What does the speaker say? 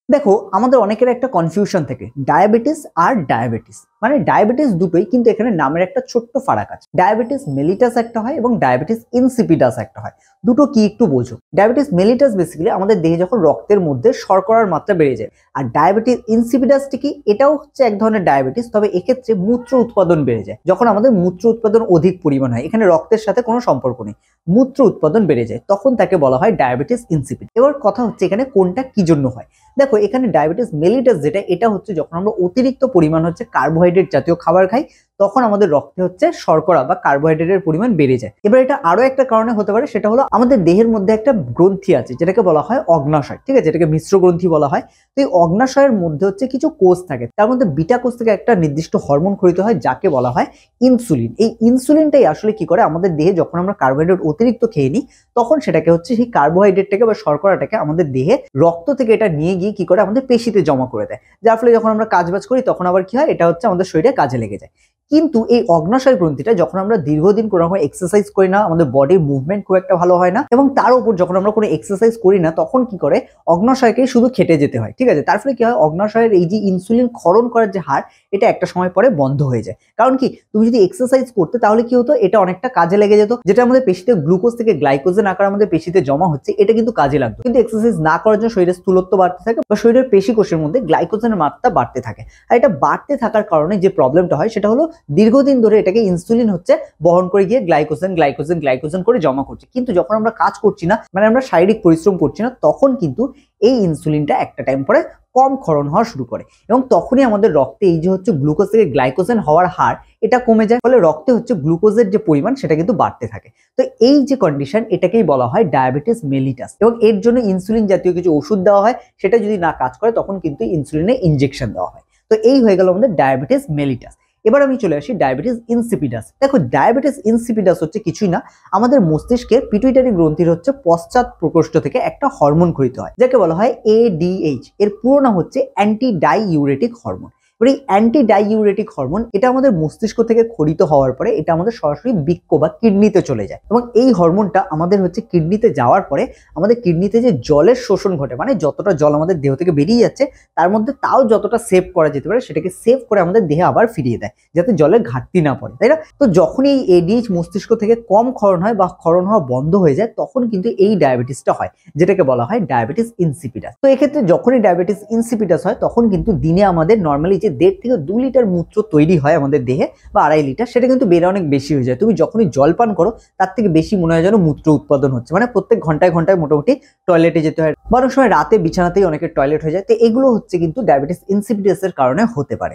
দেখো আমাদের অনেকের একটা কনফিউশন থাকে ডায়াবেটিস আর ডায়াবেটিস, মানে ডায়াবেটিস দুটোই, কিন্তু এখানে নামের একটা ছোট্ট ফারাক আছে। ডায়াবেটিস মেলিটাস একটা হয় এবং ডায়াবেটিস ইনসিপিডাস একটা হয়। দুটো কি একটু বোঝো। ডায়াবেটিস মেলিটাস বেসিক্যালি আমাদের দেহে যখন রক্তের মধ্যে শর্করার মাত্রা বেড়ে যায়, আর ডায়াবেটিস ইনসিপিডাসটি কি, এটাও হচ্ছে এক ধরনের ডায়াবেটিস, তবে এক্ষেত্রে মূত্র উৎপাদন বেড়ে যায়। যখন আমাদের মূত্র উৎপাদন অধিক পরিমাণ হয়, এখানে রক্তের সাথে কোনো সম্পর্ক নেই, মূত্র উৎপাদন বেড়ে যায়, তখন তাকে বলা হয় ডায়াবেটিস ইনসিপিড। এবার কথা হচ্ছে এখানে কোনটা কি জন্য হয়। দেখো এখানে ডায়াবেটিস মেলিটাস যেটা, এটা হচ্ছে যখন আমরা অতিরিক্ত পরিমাণ হচ্ছে কার্বোহাইড্রেট জাতীয় খাবার খাই, তখন আমাদের রক্তে হচ্ছে শর্করা বা কার্বোহাইড্রেটের পরিমাণ বেড়ে যায়। এবার এটা আরো একটা কারণে হতে পারে, সেটা হলো আমাদের দেহের মধ্যে একটা গ্রন্থি আছে যেটাকে বলা হয় অগ্নাশয়, ঠিক আছে, এটাকে মিশ্র গ্রন্থি বলা হয়। তো এই অগ্নাশয়ের মধ্যে হচ্ছে কিছু কোষ থাকে, তার মধ্যে বিটা কোষ থেকে একটা নির্দিষ্ট হরমোন খরিত হয় যাকে বলা হয় ইনসুলিন। এই ইনসুলিনটাই আসলে কি করে, আমাদের দেহে যখন আমরা কার্বোহাইড্রেট অতিরিক্ত খেয়ে নিই, তখন সেটাকে হচ্ছে সেই কার্বোহাইড্রেটটাকে বা শর্করাটাকে আমাদের দেহে রক্ত থেকে এটা নিয়ে গিয়ে কি করে আমাদের পেশিতে জমা করে দেয়, যার ফলে যখন আমরা কাজবাজ করি তখন আবার কি হয়, এটা হচ্ছে আমাদের শরীরে কাজে লেগে যায়। কিন্তু এই অগ্নাশয় গ্রন্থিটা যখন আমরা দীর্ঘদিন কোনো রকম এক্সারসাইজ করি না, আমাদের বডির মুভমেন্ট খুব একটা ভালো হয় না, এবং তার উপর যখন আমরা কোনো এক্সারসাইজ করি না, তখন কি করে অগ্নাশয়কে শুধু খেটে যেতে হয়, ঠিক আছে। তার ফলে কি হয়, অগ্নাশয়ের এই যে ইনসুলিন ক্ষরণ করার যে হার, এটা একটা সময় পরে বন্ধ হয়ে যায়। কারণ কি, তুমি যদি এক্সারসাইজ করতে তাহলে কি হতো, এটা অনেকটা কাজে লেগে যেত, যেটা আমাদের পেশিতে গ্লুকোজ থেকে গ্লাইকোজেন আকার আমাদের পেশিতে জমা হচ্ছে, এটা কিন্তু কাজে লাগতো। কিন্তু এক্সারসাইজ না করার জন্য শরীরের স্থূলত্ব বাড়তে থাকে বা শরীরের পেশি কোষের মধ্যে গ্লাইকোজেনের মাত্রা বাড়তে থাকে। আর এটা বাড়তে থাকার কারণে যে প্রবলেমটা হয় সেটা হলো দীর্ঘদিন ধরে এটাকে ইনসুলিন হচ্ছে বহন করে গিয়ে গ্লাইকোজেন গ্লাইকোজেন গ্লাইকোজেন করে জমা করছে। কিন্তু যখন আমরা কাজ করছি না, মানে আমরা শারীরিক পরিশ্রম করছি না, তখন কিন্তু এই ইনসুলিনটা একটা টাইম পরে কম ক্ষরণ হওয়া শুরু করে, এবং তখনই আমাদের রক্তে এই যে হচ্ছে গ্লুকোজ থেকে গ্লাইকোজেন হওয়ার হার, এটা কমে যায়। ফলে রক্তে হচ্ছে গ্লুকোজের যে পরিমাণ সেটা কিন্তু বাড়তে থাকে। তো এই যে কন্ডিশন, এটাকেই বলা হয় ডায়াবেটিস মেলিটাস, এবং এর জন্য ইনসুলিন জাতীয় কিছু ওষুধ দেওয়া হয়, সেটা যদি না কাজ করে তখন কিন্তু ইনসুলিনের ইনজেকশন দেওয়া হয়। তো এই হয়ে গেল আমাদের ডায়াবেটিস মেলিটাস। এবার আমি চলে আসি ডায়াবেটিস ইনসিপিডাস। দেখো ডায়াবেটিস ইনসিপিডাস হচ্ছে কিছুই না, আমাদের মস্তিষ্কের পিটুইটারি গ্রন্থির হচ্ছে পশ্চাৎ প্রকোষ্ঠ থেকে একটা হরমোন খরিত হয় যাকে বলা হয় ADH। এর পুরো নাম হচ্ছে অ্যান্টি ডাইইউরেটিক হরমোন। এবার এই অ্যান্টি ডাইইউরেটিক হরমোন, এটা আমাদের মস্তিষ্ক থেকে খরিত হওয়ার পরে এটা আমাদের সরাসরি বৃক্ক বা কিডনিতে চলে যায়, এবং এই হরমোনটা আমাদের হচ্ছে কিডনিতে যাওয়ার পরে আমাদের কিডনিতে যে জলের শোষণ ঘটে, মানে যতটা জল আমাদের দেহ থেকে বেরিয়ে যাচ্ছে তার মধ্যে তাও যতটা সেভ করা যেতে পারে সেটাকে সেভ করে আমাদের দেহে আবার ফিরিয়ে দেয়, যাতে জলের ঘাটতি না পড়ে, তাই না। তো যখনই এই ADH মস্তিষ্ক থেকে কম ক্ষরণ হয় বা ক্ষরণ হওয়া বন্ধ হয়ে যায়, তখন কিন্তু এই ডায়াবেটিসটা হয়, যেটাকে বলা হয় ডায়াবেটিস ইনসিপিডাস। তো এক্ষেত্রে যখনই ডায়াবেটিস ইনসিপিডাস হয়, তখন কিন্তু দিনে আমাদের নর্মালি যে 1.5 থেকে 2 লিটার মূত্র তৈরি হয় আমাদের দেহে বা 2.5 লিটার, সেটা কিন্তু বেড়ে অনেক বেশি হয়ে যায়। তুমি যখনই জল পান করো তার থেকে বেশি মনে হয় যেন মূত্র উৎপাদন হচ্ছে, মানে প্রত্যেক ঘন্টায় ঘন্টায় মোটামুটি টয়লেটে যেতে হয়, বা অনেক সময় রাতে বিছানাতেই অনেকের টয়লেট হয়ে যায়। তো এগুলো হচ্ছে কিন্তু ডায়াবেটিস ইনসিপিডাসের কারণে হতে পারে।